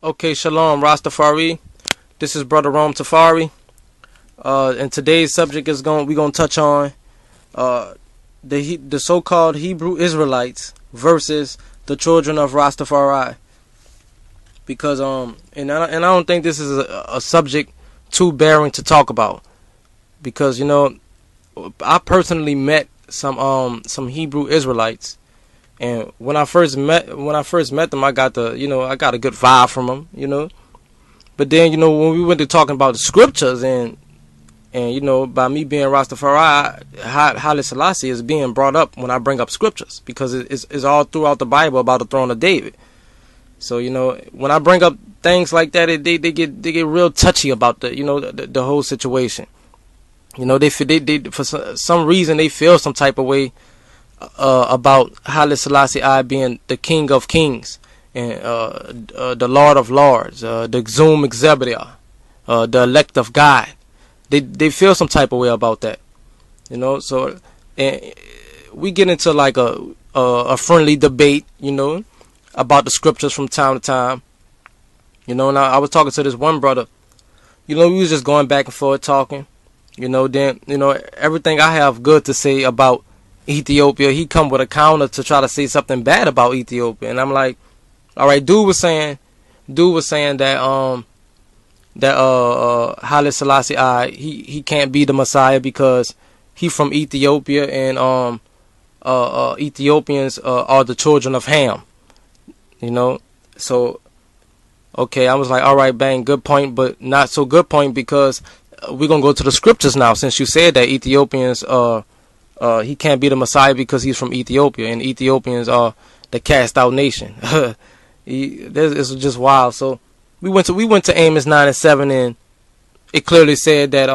Okay, shalom, Rastafari. This is Brother Rome Tafari. And today's subject is we're gonna touch on the so-called Hebrew Israelites versus the children of Rastafari. Because and I don't think this is a subject too barren to talk about. Because I personally met some Hebrew Israelites. And when I first met them, I got a good vibe from them, But then, when we went to talking about the scriptures and by me being Rastafari, Haile Selassie is being brought up when I bring up scriptures because it's all throughout the Bible about the throne of David. So when I bring up things like that, they get real touchy about the whole situation. They for some reason they feel some type of way about Haile Selassie being the King of Kings and the Lord of Lords, the Exum Exebedia, the elect of God. They feel some type of way about that, So and we get into like a friendly debate, about the scriptures from time to time, And I was talking to this one brother, we was just going back and forth talking, Then everything I have good to say about Ethiopia, he come with a counter to try to say something bad about Ethiopia, and I'm like, all right, dude was saying that Haile Selassie he can't be the Messiah because he from Ethiopia and Ethiopians are the children of Ham, So okay, I was like, all right, bang, good point, but not so good point because we're gonna go to the scriptures now since you said that Ethiopians he can't be the Messiah because he's from Ethiopia, and Ethiopians are the cast out nation. It's just wild. So we went to Amos 9:7, and it clearly said that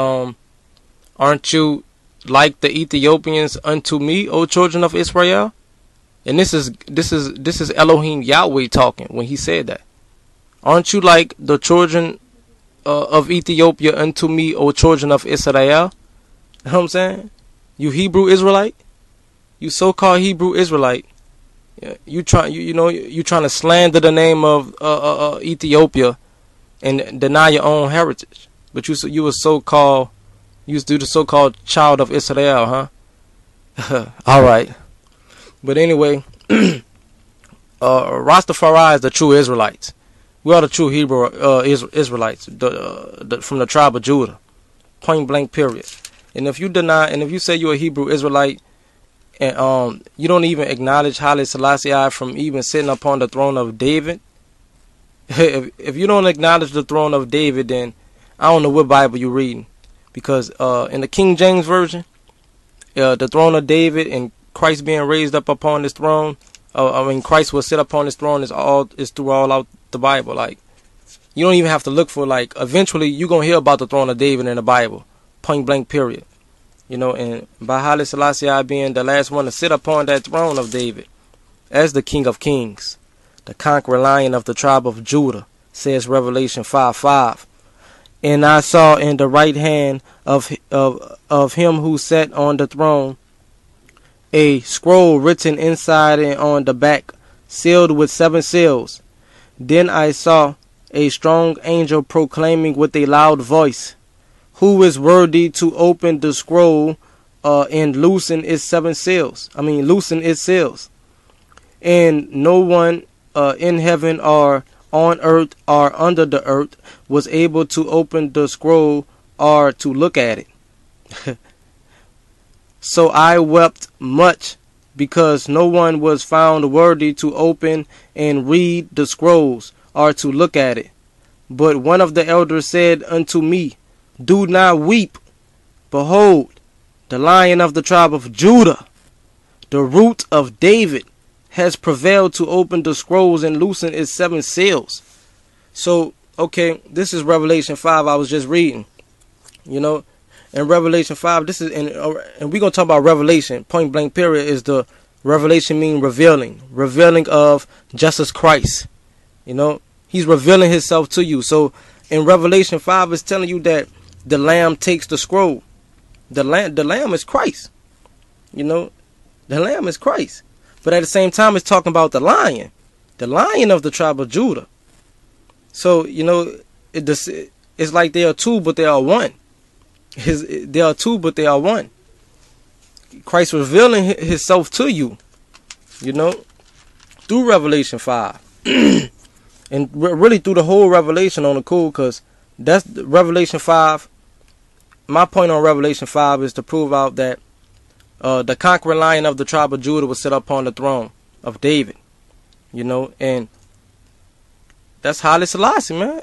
aren't you like the Ethiopians unto me, O children of Israel? And this is Elohim Yahweh talking when he said that. Aren't you like the children of Ethiopia unto me, O children of Israel? You know what I'm saying? You Hebrew Israelite, you so-called Hebrew Israelite, you trying to slander the name of Ethiopia and deny your own heritage. But you was so-called, you used to do the so-called child of Israel, huh? All right. But anyway, Rastafari is the true Israelites. We are the true Hebrew Israelites, from the tribe of Judah. Point blank. Period. And if you deny, and if you say you're a Hebrew Israelite, and you don't even acknowledge Haile Selassie from even sitting upon the throne of David, if you don't acknowledge the throne of David, then I don't know what Bible you're reading, because in the King James version, the throne of David and Christ being raised up upon this throne, Christ will sit upon this throne is through all out the Bible. Like, you don't even have to look for, like, eventually you're gonna hear about the throne of David in the Bible. Point blank. Period. And by Haile Selassie being the last one to sit upon that throne of David as the King of Kings, the conquering lion of the tribe of Judah, says Revelation 5:5. And I saw in the right hand of him who sat on the throne a scroll written inside and on the back, sealed with 7 seals. Then I saw a strong angel proclaiming with a loud voice, who is worthy to open the scroll and loosen its seals. And no one in heaven or on earth or under the earth was able to open the scroll or to look at it. So I wept much because no one was found worthy to open and read the scrolls or to look at it. But one of the elders said unto me, do not weep. Behold, the Lion of the tribe of Judah, the root of David, has prevailed to open the scrolls and loosen its 7 seals. So, okay, this is Revelation 5 I was just reading. In Revelation 5, this is, and we're going to talk about Revelation. Point blank. Period. Is the revelation mean revealing of Jesus Christ. He's revealing himself to you. So in Revelation 5, it's telling you that the Lamb takes the scroll. The Lamb is Christ. The Lamb is Christ. But at the same time, it's talking about the Lion of the tribe of Judah. So it's like they are two, but they are one. They are two, but they are one. Christ revealing himself to you, through Revelation 5. And really through the whole Revelation on the cool, because that's Revelation 5. My point on Revelation 5 is to prove out that the conquering lion of the tribe of Judah was set upon the throne of David. And that's Haile Selassie, man.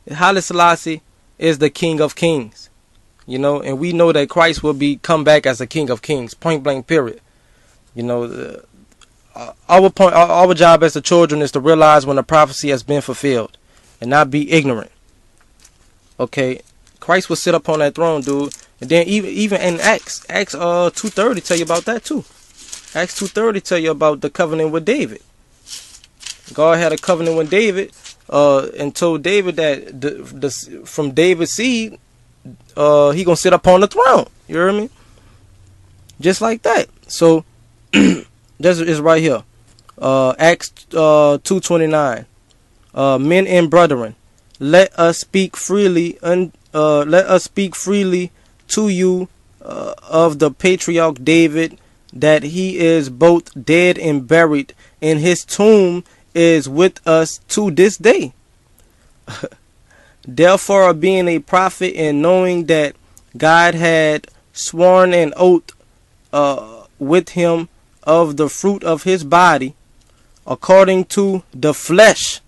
Haile Selassie is the King of Kings. And we know that Christ will come back as the King of Kings, point blank, period. Our job as the children is to realize when the prophecy has been fulfilled and not be ignorant. Okay, Christ will sit up on that throne, dude. And then even in Acts 2:30 tell you about that too. Acts 2:30 tell you about the covenant with David. God had a covenant with David, and told David that from David's seed, he gonna sit up on the throne. You hear me? Just like that. So this is right here. Acts 2:29. Men and brethren, let us speak freely to you of the patriarch David, that he is both dead and buried, and his tomb is with us to this day. Therefore, being a prophet and knowing that God had sworn an oath with him of the fruit of his body, according to the flesh,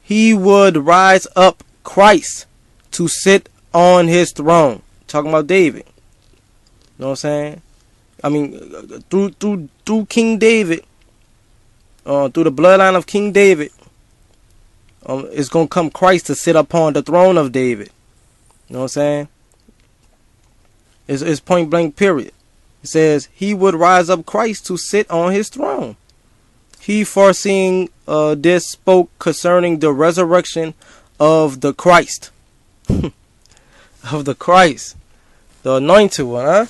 he would rise up Christ to sit on his throne. Talking about David. You know what I'm saying? I mean, through King David, through the bloodline of King David, it's going to come Christ to sit upon the throne of David. You know what I'm saying? It's point blank, period. It says, he would rise up Christ to sit on his throne. He, foreseeing this, spoke concerning the resurrection of the Christ. Of the Christ. The anointed one, huh?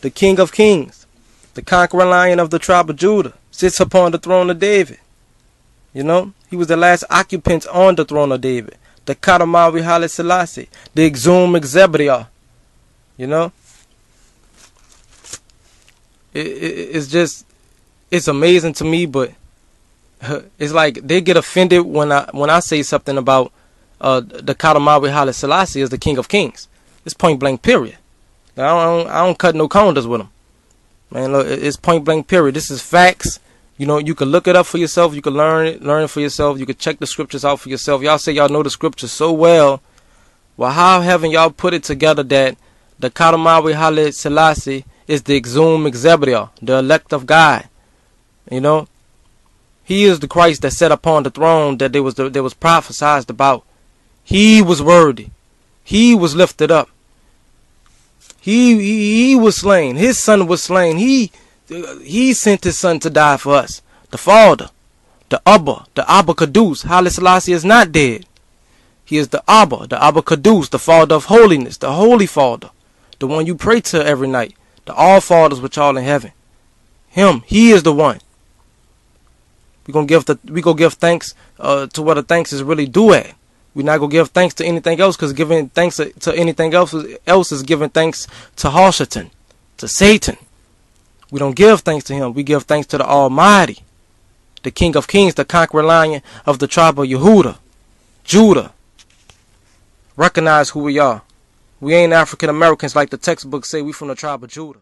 The King of Kings. The conquering lion of the tribe of Judah. Sits upon the throne of David. He was the last occupant on the throne of David. The Kadamawi Haile Selassie. The Exum Exebriah. It's amazing to me, but it's like they get offended when I say something about the Kadamawi Haile Selassie is the King of Kings. It's point blank, period. I don't cut no corners with him. Man, look, it's point blank, period. This is facts. You can look it up for yourself. You can learn it for yourself. You can check the scriptures out for yourself. Y'all say y'all know the scriptures so well. Well, how haven't y'all put it together that the Kadamawi Haile Selassie is the Exum Exebriah, the elect of God? He is the Christ that sat upon the throne that there was prophesied about. He was worthy. He was lifted up. He was slain. His son was slain. He sent his son to die for us. The Father, the Abba Keddus. Haile Selassie is not dead. He is the Abba Keddus, the Father of holiness, the Holy Father, the one you pray to every night, the All Fathers which are in heaven. Him, he is the one. We gonna give thanks to what the thanks is really due at. We're not gonna give thanks to anything else, because giving thanks to anything else is giving thanks to Harshatan, to Satan. We don't give thanks to him. We give thanks to the Almighty, the King of Kings, the conquering lion of the tribe of Judah. Recognize who we are. We ain't African Americans like the textbooks say. We from the tribe of Judah.